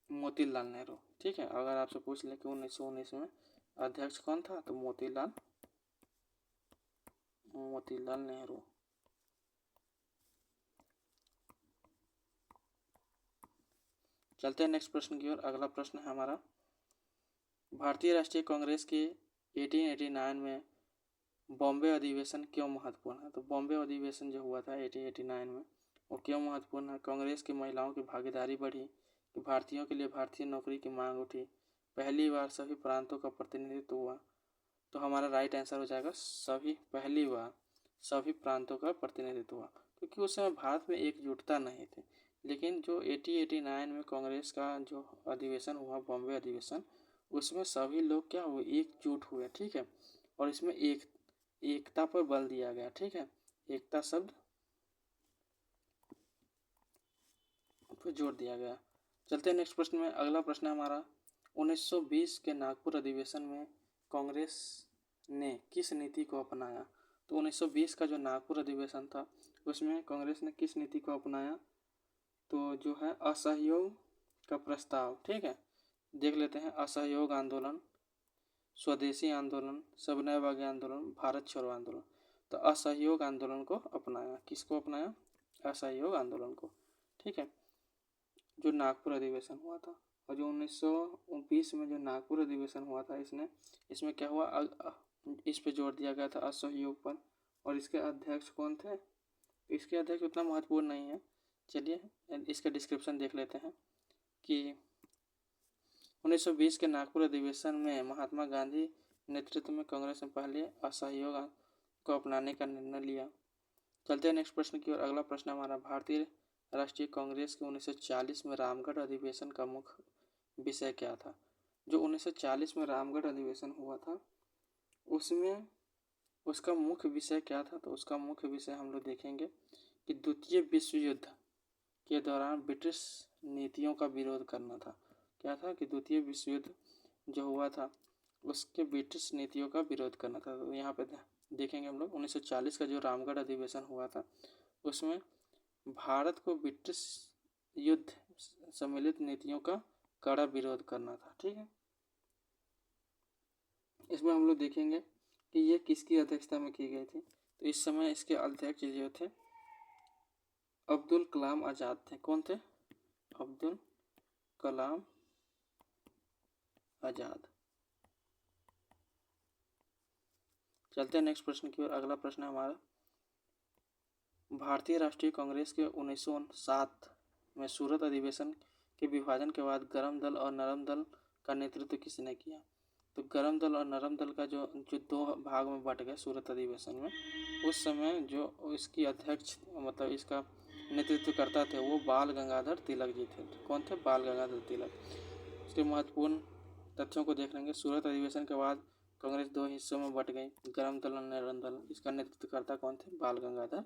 A: मोतीलाल नेहरू। ठीक है, अगर आपसे पूछ ले कि 1919 में अध्यक्ष कौन था, तो मोतीलाल नेहरू। चलते हैं नेक्स्ट प्रश्न की ओर। अगला प्रश्न है हमारा, भारतीय राष्ट्रीय कांग्रेस के 1889 में बॉम्बे अधिवेशन क्यों महत्वपूर्ण है। तो बॉम्बे अधिवेशन जो हुआ था 1889 में वो क्यों महत्वपूर्ण है। कांग्रेस की महिलाओं की भागीदारी बढ़ी, कि भारतीयों के लिए भारतीय नौकरी की मांग उठी, पहली बार सभी प्रांतों का प्रतिनिधित्व हुआ। तो हमारा राइट आंसर हो जाएगा पहली बार सभी प्रांतों का प्रतिनिधित्व हुआ, क्योंकि उस समय भारत में एकजुटता नहीं थी। लेकिन जो 1889 में कांग्रेस का जो अधिवेशन हुआ बॉम्बे अधिवेशन, उसमें सभी लोग क्या हुए, एकजुट हुए, ठीक है। और इसमें एकता पर बल दिया गया, ठीक है, एकता शब्द पर जोर दिया गया। चलते हैं नेक्स्ट प्रश्न में। अगला प्रश्न है हमारा 1920 के नागपुर अधिवेशन में कांग्रेस ने किस नीति को अपनाया। तो 1920 का जो नागपुर अधिवेशन था उसमें कांग्रेस ने किस नीति को अपनाया, तो जो है असहयोग का प्रस्ताव, ठीक है। देख लेते हैं, असहयोग आंदोलन, स्वदेशी आंदोलन, सविनय अवज्ञा आंदोलन, भारत छोड़ो आंदोलन। तो असहयोग आंदोलन को अपनाया, किसको अपनाया, असहयोग आंदोलन को, ठीक है, जो नागपुर अधिवेशन हुआ था। और जो 1920 में जो नागपुर अधिवेशन हुआ था इसमें क्या हुआ, इस पे जोर दिया गया था असहयोग पर। और इसके अध्यक्ष कौन थे, इसके अध्यक्ष उतना महत्वपूर्ण नहीं है, चलिए इसका डिस्क्रिप्शन देख लेते हैं कि 1920 के नागपुर अधिवेशन में महात्मा गांधी नेतृत्व में कांग्रेस ने पहले असहयोग को अपनाने का निर्णय लिया। चलते हैं नेक्स्ट प्रश्न की ओर। अगला प्रश्न हमारा, भारतीय राष्ट्रीय कांग्रेस के 1940 में रामगढ़ अधिवेशन का मुख्य विषय क्या था। जो 1940 में रामगढ़ अधिवेशन हुआ था उसमें उसका मुख्य विषय क्या था, तो उसका मुख्य विषय हम लोग देखेंगे कि द्वितीय विश्व युद्ध के दौरान ब्रिटिश नीतियों का विरोध करना था। क्या था कि द्वितीय विश्व युद्ध जो हुआ था उसके ब्रिटिश नीतियों का विरोध करना था। तो यहाँ पे देखेंगे हम लोग 1940 का जो रामगढ़ अधिवेशन हुआ था उसमें भारत को ब्रिटिश युद्ध सम्मिलित नीतियों का कड़ा विरोध करना था, ठीक है। इसमें हम लोग देखेंगे कि ये किसकी अध्यक्षता में की गई थी। तो इस समय इसके अध्यक्ष जो थे अब्दुल कलाम आज़ाद थे। कौन थे, अब्दुल कलाम आज़ाद। चलते हैं नेक्स्ट प्रश्न की ओर। अगला प्रश्न है हमारा, भारतीय राष्ट्रीय कांग्रेस के 1907 में सूरत अधिवेशन के विभाजन के बाद गरम दल और नरम दल का नेतृत्व किसने किया। तो गरम दल और नरम दल का जो दो भाग में बट गया सूरत अधिवेशन में, उस समय जो इसकी अध्यक्ष मतलब इसका नेतृत्व करता थे वो बाल गंगाधर तिलक जी थे। कौन थे, बाल गंगाधर तिलक। इसके महत्वपूर्ण तथ्यों को देख लेंगे। सूरत अधिवेशन के बाद कांग्रेस दो हिस्सों में बट गई, गरम दल और नरम दल। इसका नेतृत्वकर्ता कौन थे, बाल गंगाधर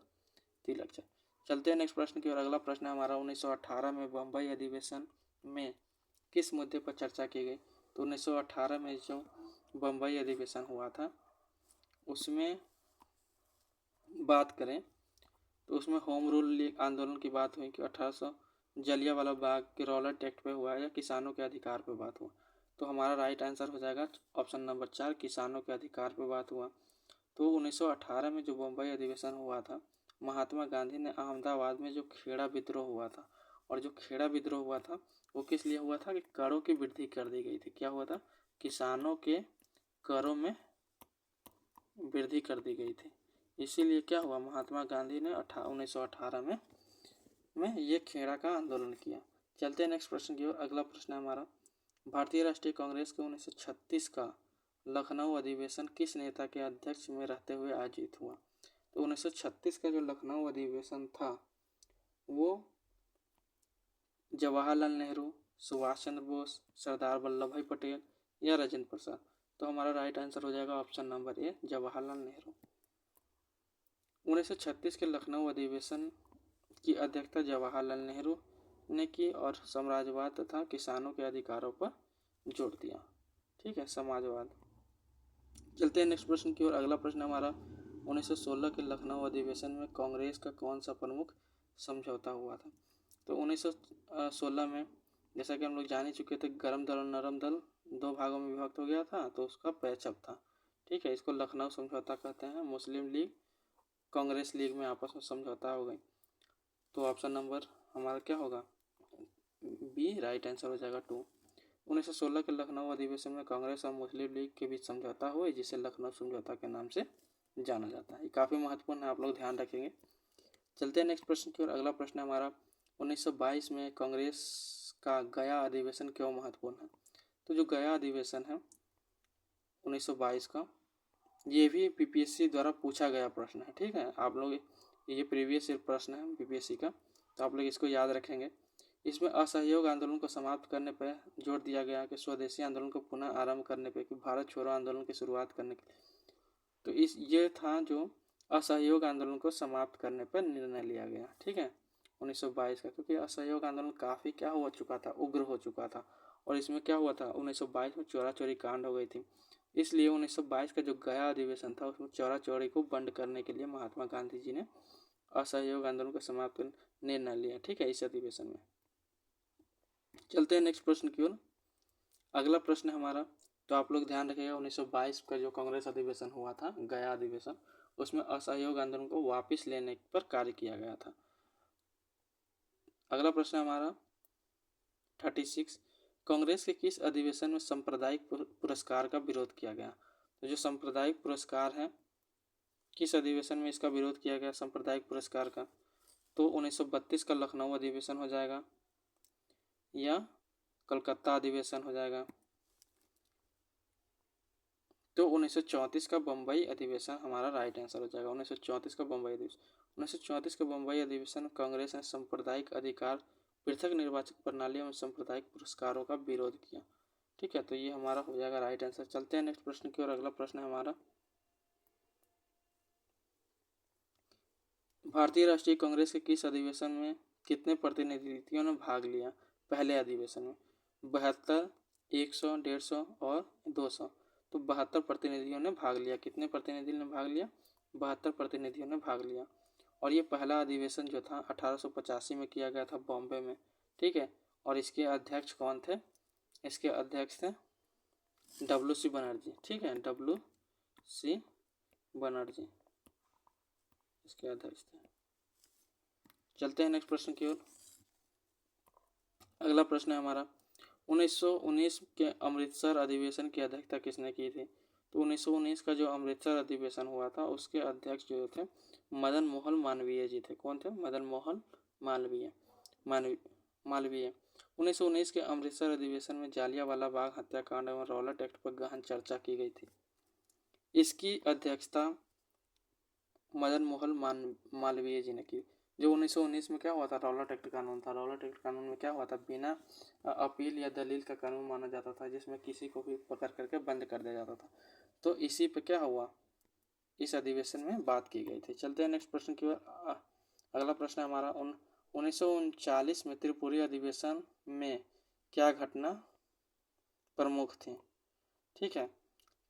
A: तिलक। चलते हैं नेक्स्ट प्रश्न की ओर। अगला प्रश्न है हमारा 1918 में बम्बई अधिवेशन में किस मुद्दे पर चर्चा की गई। तो 1918 में जो बम्बई अधिवेशन हुआ था उसमें बात करें तो उसमें होम रूल आंदोलन की बात हुई कि 1800 जलियांवाला बाग के रॉलेट एक्ट पे हुआ या किसानों के अधिकार पे बात हुआ। तो हमारा राइट आंसर हो जाएगा ऑप्शन नंबर 4, किसानों के अधिकार पे बात हुआ। तो 1918 में जो बम्बई अधिवेशन हुआ था, महात्मा गांधी ने अहमदाबाद में जो खेड़ा विद्रोह हुआ था, और जो खेड़ा विद्रोह हुआ था वो किस लिए हुआ था कि करों की वृद्धि कर दी गई थी। क्या हुआ था, किसानों के करों में वृद्धि कर दी गई थी, इसीलिए क्या हुआ, महात्मा गांधी ने 1918 में ये खेड़ा का आंदोलन किया। चलते हैं नेक्स्ट प्रश्न की ओर। अगला प्रश्न है हमारा, भारतीय राष्ट्रीय कांग्रेस के 1936 का लखनऊ अधिवेशन किस नेता के अध्यक्ष में रहते हुए आयोजित हुआ। तो 1936 का जो लखनऊ अधिवेशन था वो जवाहरलाल नेहरू, सुभाष चंद्र बोस, सरदार वल्लभ भाई पटेल या राजेंद्र प्रसाद। तो हमारा राइट आंसर हो जाएगा option number A, Jawaharlal Nehru. 1936 के लखनऊ अधिवेशन की अध्यक्षता जवाहरलाल नेहरू ने की और साम्राज्यवाद तथा किसानों के अधिकारों पर जोर दिया, ठीक है, समाजवाद। चलते हैं नेक्स्ट प्रश्न की ओर। अगला प्रश्न हमारा 1916 के लखनऊ अधिवेशन में कांग्रेस का कौन सा प्रमुख समझौता हुआ था। तो 1916 में जैसा कि हम लोग जान ही चुके थे, गरम दल और नरम दल दो भागों में विभक्त हो गया था, तो उसका पैचअप था, ठीक है। इसको लखनऊ समझौता कहते हैं। मुस्लिम लीग कांग्रेस लीग में आपस में समझौता हो गई। तो ऑप्शन नंबर हमारा क्या होगा, बी, राइट आंसर हो जाएगा 2। 1916 के लखनऊ अधिवेशन में कांग्रेस और मुस्लिम लीग के बीच समझौता हुआ जिसे लखनऊ समझौता के नाम से जाना जाता है। ये काफ़ी महत्वपूर्ण है, आप लोग ध्यान रखेंगे। चलते हैं नेक्स्ट प्रश्न की ओर। अगला प्रश्न है हमारा 1922 में कांग्रेस का गया अधिवेशन क्यों महत्वपूर्ण है। तो जो गया अधिवेशन है 1922 का, ये भी पीपीएससी द्वारा पूछा गया प्रश्न है, ठीक है। आप लोग ये प्रीवियस ईयर प्रश्न है पीपीएससी का, तो आप लोग इसको याद रखेंगे इसमें असहयोग आंदोलन को समाप्त करने पर जोर दिया गया कि स्वदेशी आंदोलन को पुनः आरंभ करने पर, कि भारत छोड़ो आंदोलन की शुरुआत करने के। तो ये था जो असहयोग आंदोलन को समाप्त करने पर निर्णय लिया गया। ठीक है, 1922 का, क्योंकि असहयोग आंदोलन काफ़ी क्या हो चुका था, उग्र हो चुका था। और इसमें क्या हुआ था, 1922 में चोरा चोरी कांड हो गई थी। इसलिए 1922 का जो गया अधिवेशन था उसमें चोरा चोरी को बंद करने के लिए महात्मा गांधी जी ने असहयोग आंदोलन को समाप्त करने निर्णय लिया। ठीक है, इस अधिवेशन में। चलते हैं नेक्स्ट प्रश्न की ओर। अगला प्रश्न हमारा, तो आप लोग ध्यान रखिएगा, 1922 का जो कांग्रेस अधिवेशन हुआ था, गया अधिवेशन, उसमें असहयोग आंदोलन को वापस लेने पर कार्य किया गया था। अगला प्रश्न हमारा 36, कांग्रेस के किस अधिवेशन में सांप्रदायिक पुरस्कार का विरोध किया गया। तो जो सांप्रदायिक पुरस्कार है, किस अधिवेशन में इसका विरोध किया गया सांप्रदायिक पुरस्कार का। तो 1932 का लखनऊ अधिवेशन हो जाएगा, या कलकत्ता अधिवेशन हो जाएगा। तो 1934 का बम्बई अधिवेशन हमारा राइट आंसर हो जाएगा। 1934 का बम्बई अधिवेशन, 1934 के बम्बई अधिवेशन कांग्रेस ने सांप्रदायिक अधिकार, पृथक निर्वाचक प्रणाली एवं सांप्रदायिक पुरस्कारों का विरोध किया। ठीक है, तो ये हमारा हो जाएगा राइट आंसर। चलते हैं नेक्स्ट प्रश्न की ओर। अगला प्रश्न है हमारा, भारतीय राष्ट्रीय कांग्रेस के किस अधिवेशन में कितने प्रतिनिधियों ने भाग लिया। पहले अधिवेशन में 72, 100, 150 और 200। तो 72 प्रतिनिधियों ने भाग लिया। कितने प्रतिनिधियों ने भाग लिया, 72 प्रतिनिधियों ने भाग लिया। और ये पहला अधिवेशन जो था 1885 में किया गया था बॉम्बे में। ठीक है, और इसके अध्यक्ष कौन थे, इसके अध्यक्ष थे WC बनर्जी। ठीक है, WC बनर्जी इसके अध्यक्ष थे। चलते हैं नेक्स्ट प्रश्न की ओर। अगला प्रश्न है हमारा, 1919 के अमृतसर अधिवेशन की अध्यक्षता किसने की थी। तो 1919 का जो अमृतसर अधिवेशन हुआ था उसके अध्यक्ष जो थे मदन मोहन मालवीय जी थे। कौन थे, मदन मोहन मालवीय। 1919 के अमृतसर अधिवेशन में जालियांवाला बाग हत्याकांड एवं रॉलेट एक्ट पर गहन चर्चा की गई थी। इसकी अध्यक्षता मदन मोहन मालवीय जी ने की। जो 1919 में क्या हुआ था, रॉलेट एक्ट कानून था। रॉलेट एक्ट कानून में क्या हुआ था, बिना अपील या दलील का कानून माना जाता था, जिसमें किसी को भी पकड़ करके बंद कर दिया जाता था। तो इसी पे क्या हुआ, इस अधिवेशन में बात की गई थी। चलते हैं नेक्स्ट प्रश्न की ओर। अगला प्रश्न है हमारा, 1939 में त्रिपुरी अधिवेशन में क्या घटना प्रमुख थी। ठीक है,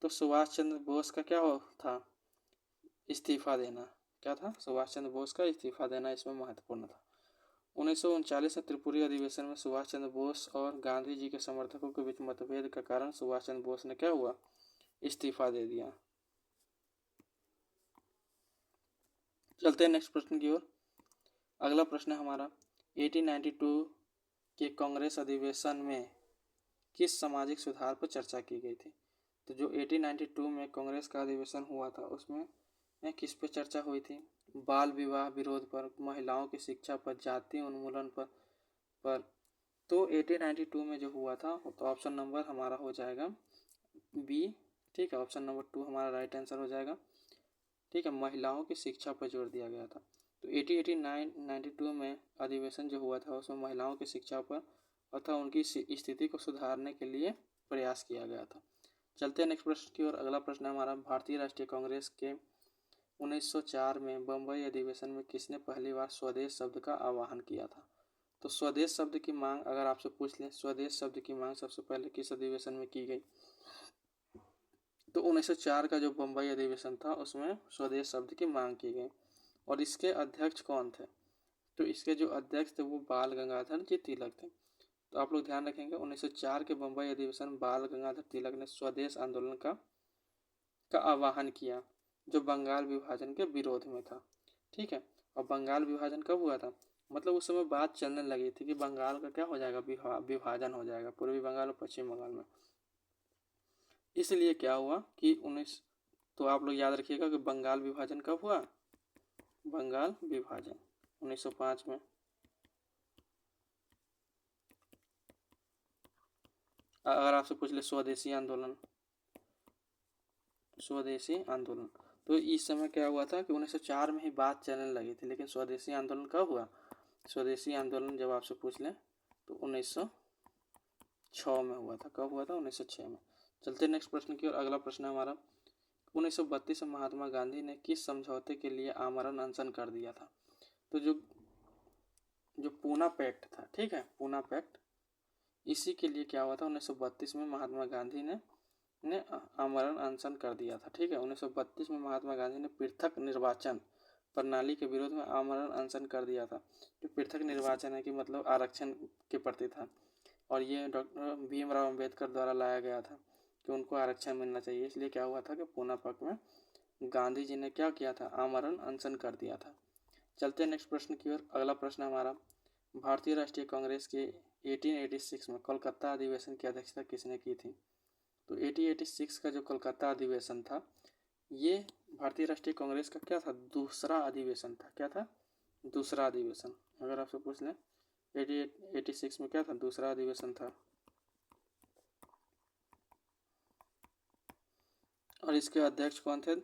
A: तो सुभाष चंद्र बोस का क्या था, इस्तीफा देना। क्या था, सुभाष चंद्र बोस का इस्तीफा देना इसमें महत्वपूर्ण था। 1939 में त्रिपुरी अधिवेशन में सुभाष चंद्र बोस और गांधी जी के समर्थकों के बीच मतभेद के कारण सुभाष चंद्र बोस ने क्या हुआ, इस्तीफा दे दिया। चलते हैं नेक्स्ट प्रश्न की ओर। अगला प्रश्न है हमारा, 1892 के कांग्रेस अधिवेशन में किस सामाजिक सुधार पर चर्चा की गई थी। तो जो 1892 में कांग्रेस का अधिवेशन हुआ था उसमें किस पे चर्चा हुई थी, बाल विवाह विरोध पर, महिलाओं की शिक्षा पर, जाति उन्मूलन पर। तो 1892 में जो हुआ था तो ऑप्शन नंबर हमारा हो जाएगा बी। ठीक है, ऑप्शन नंबर 2 हमारा राइट आंसर हो जाएगा। ठीक है, महिलाओं की शिक्षा पर जोर दिया गया था। तो 1892 में अधिवेशन जो हुआ था उसमें महिलाओं की शिक्षा पर अर्थात उनकी स्थिति को सुधारने के लिए प्रयास किया गया था। चलते हैं नेक्स्ट प्रश्न की ओर। अगला प्रश्न है हमारा, भारतीय राष्ट्रीय कांग्रेस के 1904 में बम्बई अधिवेशन में किसने पहली बार स्वदेश शब्द का आह्वान किया था। तो स्वदेश शब्द की मांग अगर आपसे पूछ लें, स्वदेश शब्द की मांग सबसे पहले किस अधिवेशन में की गई। तो 1904 का जो बम्बई अधिवेशन था उसमें स्वदेश शब्द की मांग की गई। और इसके अध्यक्ष कौन थे, तो इसके जो अध्यक्ष थे वो बाल गंगाधर जी तिलक थे। तो आप लोग ध्यान रखेंगे 1904 के बम्बई अधिवेशन बाल गंगाधर तिलक ने स्वदेश आंदोलन का आह्वान किया, जो बंगाल विभाजन के विरोध में था। ठीक है, और बंगाल विभाजन कब हुआ था, मतलब उस समय बात चलने लगी थी कि बंगाल का क्या हो जाएगा, विभाजन हो जाएगा, पूर्वी बंगाल और पश्चिम बंगाल में। इसलिए क्या हुआ कि तो आप लोग याद रखिएगा कि बंगाल विभाजन कब हुआ, बंगाल विभाजन 1905 में। अगर आपसे पूछ ले स्वदेशी आंदोलन, तो इस समय क्या हुआ था कि 1904 में ही बात चलने लगी थी, लेकिन स्वदेशी आंदोलन कब हुआ, स्वदेशी आंदोलन जब आपसे पूछ लें तो 1906 में हुआ था। कब हुआ था? 1906 में। चलते नेक्स्ट प्रश्न की ओर। अगला प्रश्न है हमारा 1932 में महात्मा गांधी ने किस समझौते के लिए आमरण अनशन कर दिया था? तो जो पूना पैक्ट था, ठीक है, पूना पैक्ट, इसी के लिए क्या हुआ था? 1932 में महात्मा गांधी ने आमरण अनशन कर दिया था, ठीक है। 1932 में महात्मा गांधी ने पृथक निर्वाचन प्रणाली के विरोध में आमरण अनशन कर दिया था। जो पृथक निर्वाचन है कि मतलब आरक्षण के प्रति था, और ये डॉक्टर भीमराव अंबेडकर द्वारा लाया गया था कि उनको आरक्षण मिलना चाहिए। इसलिए क्या हुआ था कि पूना पैक्ट में गांधी जी ने क्या किया था? आमरण अनशन कर दिया था। चलते हैं नेक्स्ट प्रश्न की ओर। अगला प्रश्न हमारा भारतीय राष्ट्रीय कांग्रेस के 1886 में कोलकाता अधिवेशन की अध्यक्षता किसने की थी? तो 1886 का जो कोलकाता अधिवेशन था, ये भारतीय राष्ट्रीय कांग्रेस का क्या था? दूसरा अधिवेशन था। क्या था? दूसरा अधिवेशन। अगर आपसे पूछ लें 1886 में क्या था? दूसरा अधिवेशन था। और इसके अध्यक्ष कौन थे?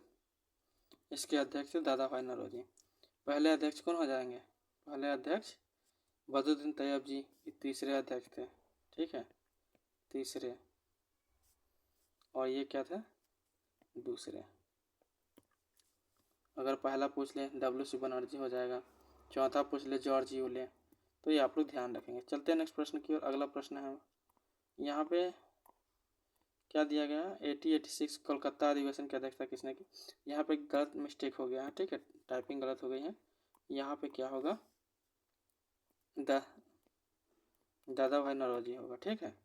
A: इसके अध्यक्ष थे दादा भाई नौरोजी। पहले अध्यक्ष कौन हो जाएंगे? पहले अध्यक्ष बदरुद्दीन तैयब जी, तीसरे अध्यक्ष थे, ठीक है, तीसरे। और ये क्या थे? दूसरे। अगर पहला पूछ ले WC बनर्जी हो जाएगा, चौथा पूछ ले जॉर्ज यूले, तो ये आप लोग ध्यान रखेंगे। चलते हैं नेक्स्ट प्रश्न की ओर। अगला प्रश्न है यहाँ पे क्या दिया गया है? 1886 कोलकाता अधिवेशन की अध्यक्षता किसने की? यहाँ पे गलत मिस्टेक हो गया है, ठीक है, टाइपिंग गलत हो गई है। यहाँ पे क्या होगा? दादा भाई नौरोजी होगा, ठीक है।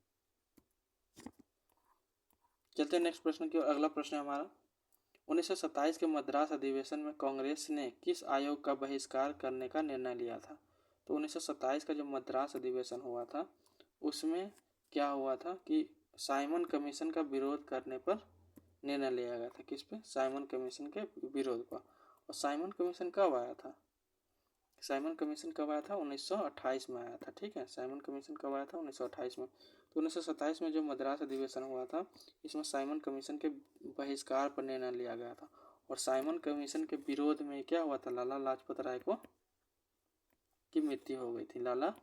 A: चलते हैं नेक्स्ट प्रश्न की ओर। अगला प्रश्न है हमारा 1927 के मद्रास अधिवेशन में कांग्रेस ने किस आयोग का बहिष्कार करने का निर्णय लिया था? तो 1927 का जो मद्रास अधिवेशन हुआ था, उसमें क्या हुआ था कि साइमन कमीशन का विरोध करने पर निर्णय लिया गया था। किस पे? साइमन कमीशन के विरोध पर। और साइमन कमीशन कब आया था? साइमन कमीशन कब आया था? 1928 में आया था, ठीक है। साइमन कमीशन कब आया था? 1928 में। तो 1927 में जो मद्रास अधिवेशन हुआ था, इसमें साइमन कमीशन के बहिष्कार पर निर्णय लिया गया था। और साइमन कमीशन के विरोध में क्या हुआ था? लाला लाजपत राय की मृत्यु हो गई थी। लाला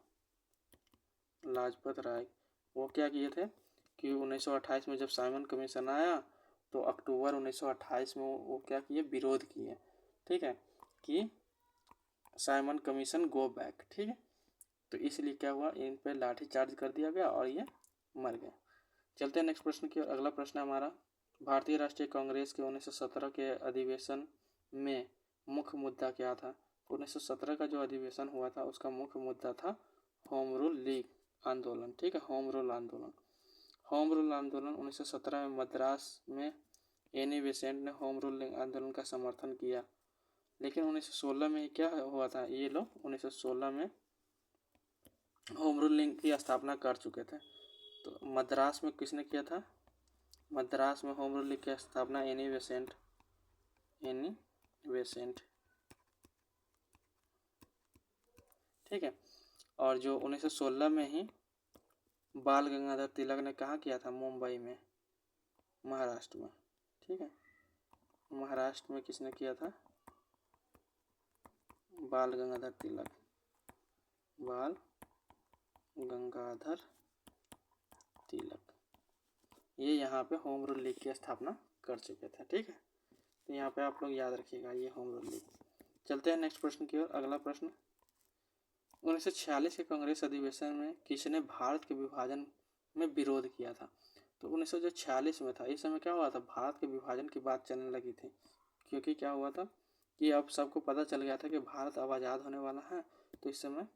A: लाजपत राय वो क्या किए थे कि 1928 में जब साइमन कमीशन आया, तो अक्टूबर 1928 में वो क्या किए? विरोध किए, ठीक है, कि साइमन कमीशन गो बैक, ठीक है। तो इसलिए क्या हुआ? इन पे लाठी चार्ज कर दिया गया और ये मर गए। चलते हैं नेक्स्ट प्रश्न की ओर। अगला प्रश्न हमारा भारतीय राष्ट्रीय कांग्रेस के 1917 के अधिवेशन में मुख्य मुद्दा क्या था? 1917 का जो अधिवेशन हुआ था, उसका मुख्य मुद्दा था होम रूल लीग आंदोलन, ठीक है, होम रूल आंदोलन। होम रूल आंदोलन 1917 में मद्रास में एनी बेसेंट ने होम रूल आंदोलन का समर्थन किया। लेकिन 1916 में क्या हुआ था? ये लोग 1916 में होम रूल लीग की स्थापना कर चुके थे। तो मद्रास में किसने किया था? मद्रास में होम रूल लीग की स्थापना एनी बेसेंट, ठीक है। और जो 1916 में ही बाल गंगाधर तिलक ने कहाँ किया था? मुंबई में, महाराष्ट्र में, ठीक है। महाराष्ट्र में किसने किया था? बाल गंगाधर तिलक, बाल गंगाधर तिलक, ये यहाँ पे होम रूल लीग की स्थापना कर चुके थे, ठीक है। तो यहाँ पे आप लोग याद रखिएगा ये होम रूल लीग। चलते हैं नेक्स्ट प्रश्न की ओर। अगला प्रश्न 1946 के कांग्रेस अधिवेशन में किसने भारत के विभाजन में विरोध किया था? तो 1946 में था। इस समय क्या हुआ था? भारत के विभाजन की बात चलने लगी थी, क्योंकि क्या हुआ था कि अब सबको पता चल गया था कि भारत अब आज़ाद होने वाला है। तो इस समय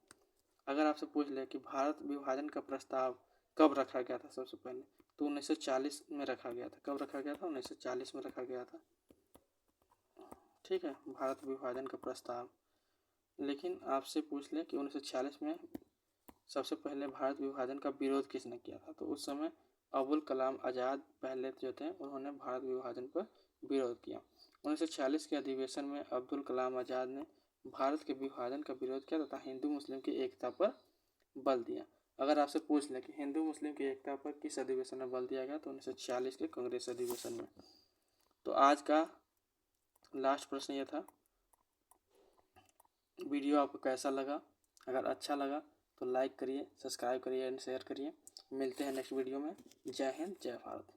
A: अगर आपसे पूछ ले कि भारत विभाजन का प्रस्ताव कब रखा गया था सबसे पहले, तो 1940 में रखा गया था। कब रखा गया था? 1940 में रखा गया था, ठीक है, भारत विभाजन का प्रस्ताव। लेकिन आपसे पूछ ले कि 1946 में सबसे पहले भारत विभाजन का विरोध किसने किया था? तो उस समय अबुल कलाम आज़ाद पहले जो थे, उन्होंने भारत विभाजन पर विरोध किया। 1946 के अधिवेशन में अब्दुल कलाम आज़ाद ने भारत के विभाजन का विरोध किया तथा हिंदू मुस्लिम की एकता पर बल दिया। अगर आपसे पूछ ले कि हिंदू मुस्लिम की एकता पर किस अधिवेशन में बल दिया गया, तो 1946 के कांग्रेस अधिवेशन में। तो आज का लास्ट प्रश्न ये था। वीडियो आपको कैसा लगा? अगर अच्छा लगा तो लाइक करिए, सब्सक्राइब करिए एंड शेयर करिए। मिलते हैं नेक्स्ट वीडियो में। जय हिंद, जय भारत।